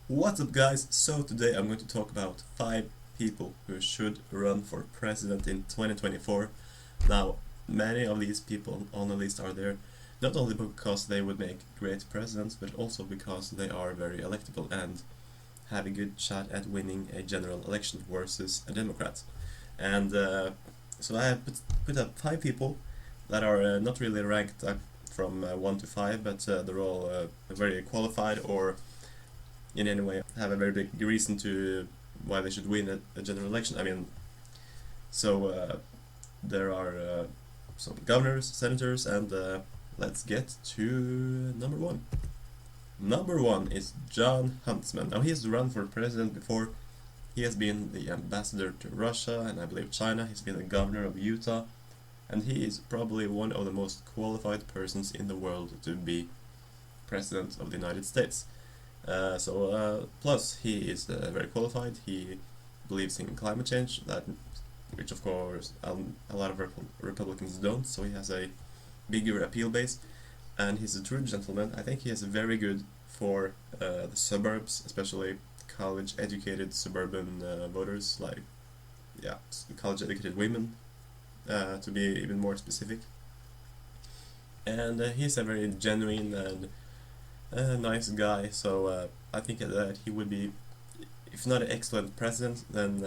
What's up, guys? So today I'm going to talk about 5 people who should run for president in 2024. Now, many of these people on the list are there not only because they would make great presidents, but also because they are very electable and have a good shot at winning a general election versus a Democrat. And so I have put up 5 people that are not really ranked from 1 to 5, but they're all very qualified or in any way have a very big reason to why they should win a general election. There are some governors, senators, and let's get to number 1. Number 1 is Jon Huntsman. Now, he has run for president before. He has been the ambassador to Russia and I believe China. He's been the governor of Utah, and he is probably one of the most qualified persons in the world to be president of the United States. Plus he is very qualified. He believes in climate change, which of course a lot of Republicans don't. So he has a bigger appeal base, and he's a true gentleman. I think he is very good for the suburbs, especially college-educated suburban voters, college-educated women, to be even more specific. And he's a very genuine and nice guy, so I think that he would be, if not an excellent president, then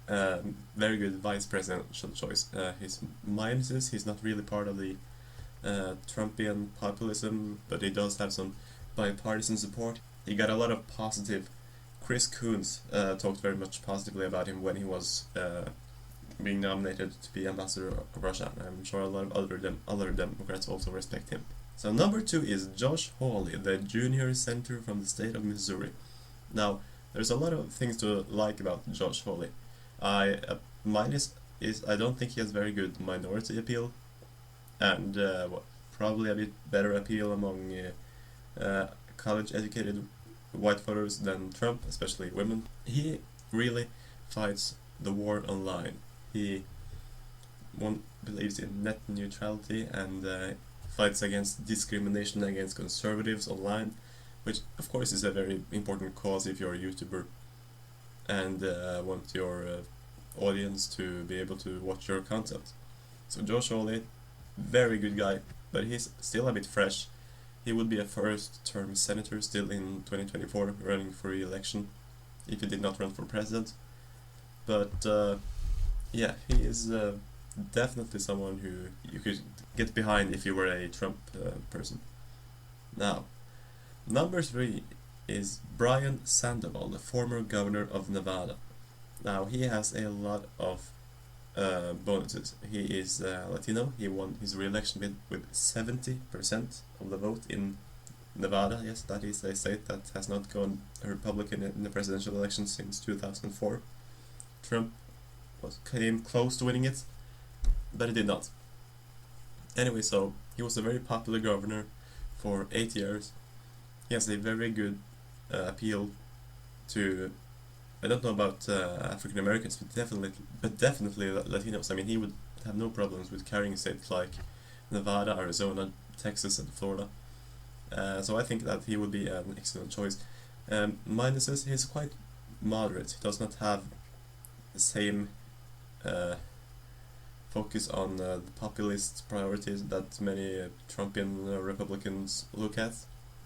very good vice presidential choice. His minuses, he's not really part of the Trumpian populism, but he does have some bipartisan support. He got a lot of positive. Chris Coons talked very much positively about him when he was being nominated to be ambassador of Russia. I'm sure a lot of other Democrats also respect him. So number 2 is Josh Hawley, the junior senator from the state of Missouri. Now, there's a lot of things to like about Josh Hawley. Minus is I don't think he has very good minority appeal, and probably a bit better appeal among college-educated white voters than Trump, especially women. He really fights the war online. He believes in net neutrality and fights against discrimination against conservatives online, which of course is a very important cause if you're a YouTuber and want your audience to be able to watch your content. So Josh Hawley, very good guy, but he's still a bit fresh. He would be a first-term senator still in 2024, running for re-election if he did not run for president. But yeah, he is definitely someone who you could get behind if you were a Trump person. Now, number 3 is Brian Sandoval, the former governor of Nevada. Now, he has a lot of bonuses. He is Latino. He won his re-election bid with 70% of the vote in Nevada. Yes, that is a state that has not gone Republican in the presidential election since 2004. Trump came close to winning it, but he did not. Anyway, so he was a very popular governor for 8 years. He has a very good appeal to, I don't know about African Americans, but definitely Latinos. I mean, he would have no problems with carrying states like Nevada, Arizona, Texas, and Florida. So I think that he would be an excellent choice. Minuses, he's quite moderate. He does not have the same focus on the populist priorities that many Trumpian Republicans look at,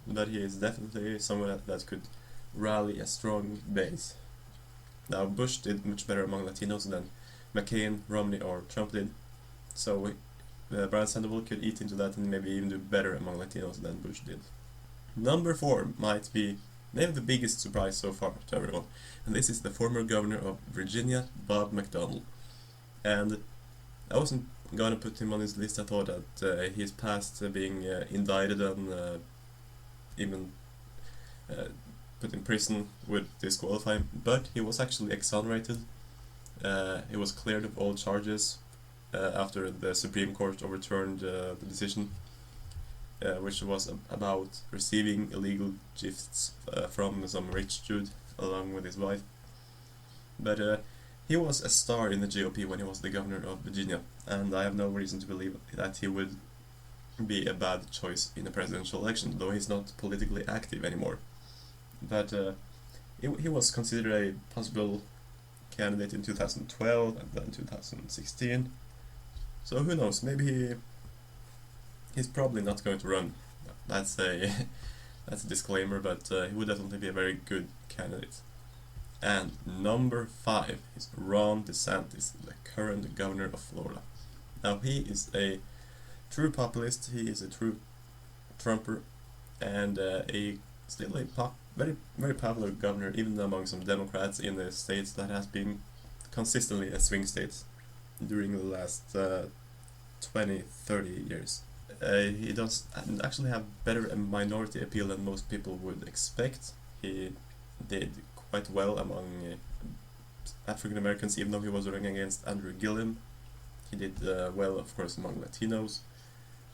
but he is definitely someone that could rally a strong base. Now, Bush did much better among Latinos than McCain, Romney, or Trump did, so Brian Sandoval could eat into that and maybe even do better among Latinos than Bush did. Number 4 might be maybe the biggest surprise so far to everyone, and this is the former governor of Virginia, Bob McDonnell. And I wasn't gonna put him on this list. I thought that he's past being indicted and even put in prison would disqualify him, but he was actually exonerated. He was cleared of all charges after the Supreme Court overturned the decision, which was about receiving illegal gifts from some rich dude along with his wife. But he was a star in the GOP when he was the governor of Virginia, and I have no reason to believe that he would be a bad choice in a presidential election, though he's not politically active anymore. but he was considered a possible candidate in 2012 and then 2016. So who knows? Maybe he's probably not going to run. That's a that's a disclaimer, but he would definitely be a very good candidate. And number 5 is Ron DeSantis, the current governor of Florida. Now he is a true populist. He is a true Trumper, and still a very very popular governor, even among some Democrats in the states that has been consistently a swing state during the last 20-30 years. He does actually have better a minority appeal than most people would expect. He did quite well among African Americans, even though he was running against Andrew Gillum. He did well, of course, among Latinos,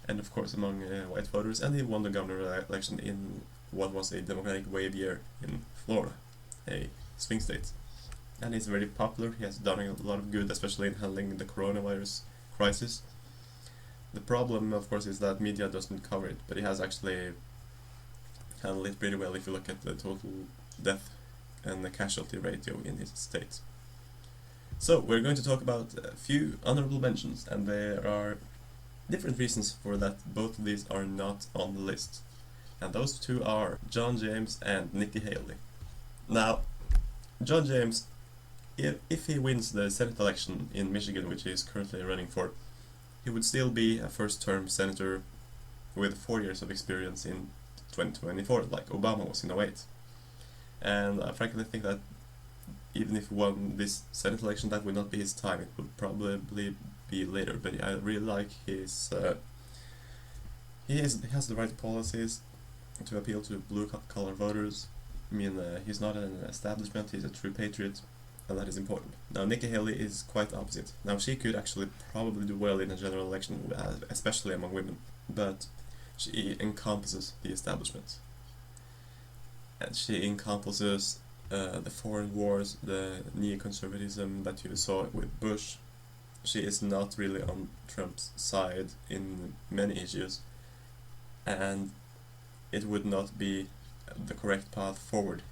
and of course among white voters, and he won the governor election in what was a Democratic wave year in Florida, a swing state. And he's very popular. He has done a lot of good, especially in handling the coronavirus crisis. The problem, of course, is that media doesn't cover it, but he has actually handled it pretty well if you look at the total death and the casualty ratio in his state. So, we're going to talk about a few honorable mentions, and there are different reasons for that both of these are not on the list. And those two are John James and Nikki Haley. Now, John James, if he wins the Senate election in Michigan, which he is currently running for, he would still be a first-term senator with 4 years of experience in 2024, like Obama was in 2008. And I frankly think that even if he won this Senate election, that would not be his time. It would probably be later. But I really like his. He has the right policies to appeal to blue-collar voters. I mean, he's not an establishment. He's a true patriot, and that is important. Now, Nikki Haley is quite opposite. Now, she could actually probably do well in a general election, especially among women, but she encompasses the establishment. And she encompasses the foreign wars, the neoconservatism that you saw with Bush. She is not really on Trump's side in many issues, and it would not be the correct path forward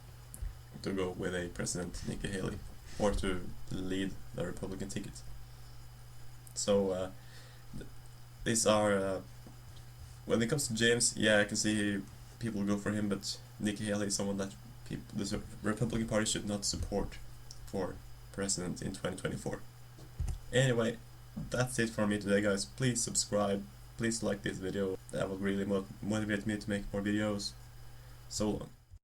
to go with a President Nikki Haley or to lead the Republican ticket. So these are when it comes to James, yeah, I can see people go for him, but Nikki Haley is someone that the Republican Party should not support for president in 2024. Anyway, that's it for me today, guys. Please subscribe, please like this video. That will really motivate me to make more videos. So long.